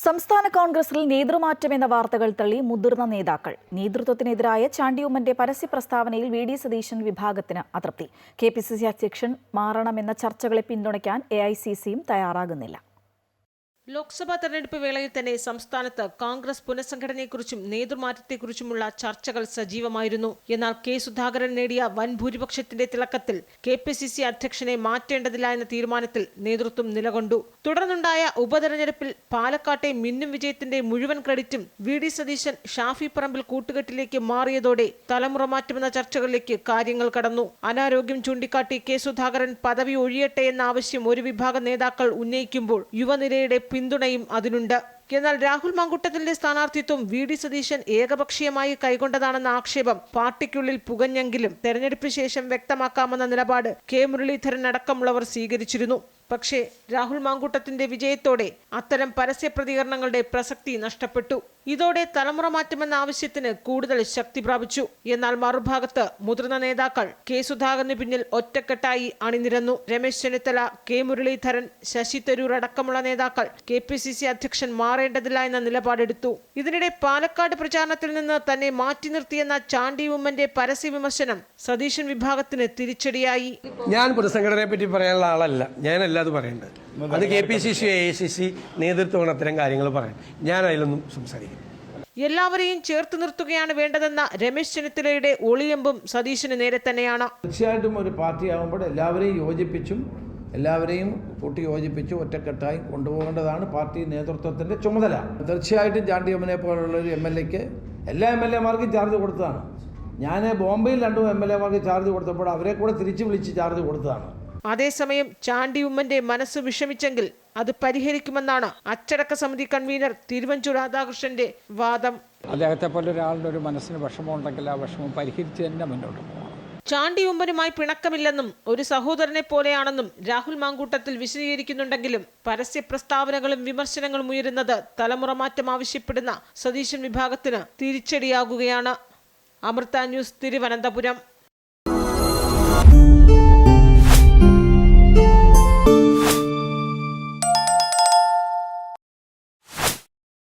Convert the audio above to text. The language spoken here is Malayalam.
സംസ്ഥാന കോൺഗ്രസിൽ നേതൃമാറ്റമെന്ന വാർത്തകൾ തള്ളി മുതിർന്ന നേതാക്കൾ. നേതൃത്വത്തിനെതിരായ ചാണ്ടിയുമ്മന്റെ പരസ്യ പ്രസ്താവനയിൽ വി.ഡി. സതീശൻ വിഭാഗത്തിന് അതൃപ്തി. കെ.പി.സി.സി അധ്യക്ഷൻ മാറണമെന്ന ചർച്ചകളെ പിന്തുണയ്ക്കാൻ എ.ഐ.സി.സിയും തയ്യാറാകുന്നില്ല. ലോക്സഭാ തെരഞ്ഞെടുപ്പ് വേളയിൽ തന്നെ സംസ്ഥാനത്ത് കോൺഗ്രസ് പുനഃസംഘടനയെക്കുറിച്ചും നേതൃമാറ്റത്തെക്കുറിച്ചുമുള്ള ചർച്ചകൾ സജീവമായിരുന്നു. എന്നാൽ കെ സുധാകരൻ നേടിയ വൻ ഭൂരിപക്ഷത്തിന്റെ തിളക്കത്തിൽ കെ.പി.സി.സി അധ്യക്ഷനെ മാറ്റേണ്ടതില്ല എന്ന തീരുമാനത്തിൽ നേതൃത്വം നിലകൊണ്ടു. തുടർന്നുണ്ടായ ഉപതെരഞ്ഞെടുപ്പിൽ പാലക്കാട്ടെ മിന്നും വിജയത്തിന്റെ മുഴുവൻ ക്രെഡിറ്റും വി.ഡി. സതീശൻ ഷാഫി പറമ്പിൽ കൂട്ടുകെട്ടിലേക്ക് മാറിയതോടെ തലമുറ മാറ്റുമെന്ന ചർച്ചകളിലേക്ക് കാര്യങ്ങൾ കടന്നു. അനാരോഗ്യം ചൂണ്ടിക്കാട്ടി കെ സുധാകരൻ പദവി ഒഴിയട്ടെ എന്ന ആവശ്യം ഒരു വിഭാഗം നേതാക്കൾ ഉന്നയിക്കുമ്പോൾ യുവനിരയുടെ പിന്തുണയും അതിനുണ്ട്. എന്നാൽ രാഹുൽ മാങ്കൂട്ടത്തിന്റെ സ്ഥാനാർത്ഥിത്വം വി.ഡി. സതീശൻ ഏകപക്ഷീയമായി കൈക്കൊണ്ടതാണെന്ന ആക്ഷേപം പാർട്ടിക്കുള്ളിൽ പുകഞ്ഞെങ്കിലും തെരഞ്ഞെടുപ്പിന് ശേഷം വ്യക്തമാക്കാമെന്ന നിലപാട് കെ മുരളീധരൻ അടക്കമുള്ളവർ സ്വീകരിച്ചിരുന്നു. പക്ഷേ രാഹുൽ മാങ്കൂട്ടത്തിന്റെ വിജയത്തോടെ അത്തരം പരസ്യ പ്രതികരണങ്ങളുടെ പ്രസക്തി നഷ്ടപ്പെട്ടു. ഇതോടെ തലമുറ മാറ്റമെന്ന ആവശ്യത്തിന് കൂടുതൽ ശക്തി പ്രാപിച്ചു. എന്നാൽ മറുഭാഗത്ത് മുതിർന്ന നേതാക്കൾ കെ സുധാകരന് പിന്നിൽ ഒറ്റക്കെട്ടായി അണിനിരന്നു. രമേശ് ചെന്നിത്തല, കെ മുരളീധരൻ, ശശി തരൂർ അടക്കമുള്ള നേതാക്കൾ കെ.പി.സി.സി അധ്യക്ഷൻ മാറേണ്ടതില്ല എന്ന നിലപാടെടുത്തു. ഇതിനിടെ പാലക്കാട് പ്രചാരണത്തിൽ നിന്ന് തന്നെ മാറ്റി നിർത്തിയെന്ന ചാണ്ടിയുമ്മന്റെ പരസ്യ വിമർശനം സതീശൻ വിഭാഗത്തിന് തിരിച്ചടിയായി. ഞാൻ പുനഃസംഘടനയെ പറ്റി പറയാനുള്ള ആളല്ല, ഞാനല്ല അത് പറയേണ്ടത്. അത് കെ.പി.സി.സി എ.ഐ.സി.സി നേതൃത്വമാണ് അത്തരം കാര്യങ്ങൾ പറയാൻ. ഞാൻ അതിലൊന്നും സംസാരിക്കും. എല്ലാവരെയും ചേർത്ത് നിർത്തുകയാണ് വേണ്ടതെന്ന രമേശ് ചെന്നിത്തലയുടെ ഒളിയമ്പും സതീശന് നേരെ തന്നെയാണ്. തീർച്ചയായിട്ടും ഒരു പാർട്ടിയാകുമ്പോൾ എല്ലാവരെയും കൂട്ടി യോജിപ്പിച്ച് ഒറ്റക്കെട്ടായി കൊണ്ടുപോകേണ്ടതാണ് പാർട്ടി നേതൃത്വത്തിൻ്റെ ചുമതല. തീർച്ചയായിട്ടും ചാണ്ടിയമ്മനെ പോലുള്ള ഒരു എം.എൽ.എക്ക് എല്ലാ എം.എൽ.എമാർക്കും ചാർജ് കൊടുത്തതാണ്. ഞാൻ ബോംബെയിൽ 2 എം.എൽ.എമാർക്ക് ചാർജ് കൊടുത്തപ്പോൾ അവരെ കൂടെ തിരിച്ചു വിളിച്ച് ചാർജ് കൊടുത്തതാണ്. അതേസമയം ചാണ്ടിയുമ്മന്റെ മനസ്സ് വിഷമിച്ചെങ്കിൽ അത് പരിഹരിക്കുമെന്നാണ് അച്ചടക്ക സമിതി കൺവീനർ തിരുവഞ്ചൂർ രാധാകൃഷ്ണന്റെ വാദം. അദ്ദേഹത്തെ പോലെ ഒരാളുടെ ഒരു മനസ്സിന് വിഷമമുണ്ടെങ്കിൽ ആ വിഷമം പരിഹരിച്ച് തന്നെ മുന്നോട്ട് പോകണം. ചാണ്ടിയുമ്മനുമായി പിണക്കമില്ലെന്നും ഒരു സഹോദരനെ പോലെയാണെന്നും രാഹുൽ മാങ്കൂട്ടത്തിൽ വിശദീകരിക്കുന്നുണ്ടെങ്കിലും പരസ്യ പ്രസ്താവനകളും വിമർശനങ്ങളും ഉയരുന്നത് തലമുറ മാറ്റം ആവശ്യപ്പെടുന്ന സതീശൻ വിഭാഗത്തിന് തിരിച്ചടിയാകുകയാണ്. അമൃത ന്യൂസ്, തിരുവനന്തപുരം.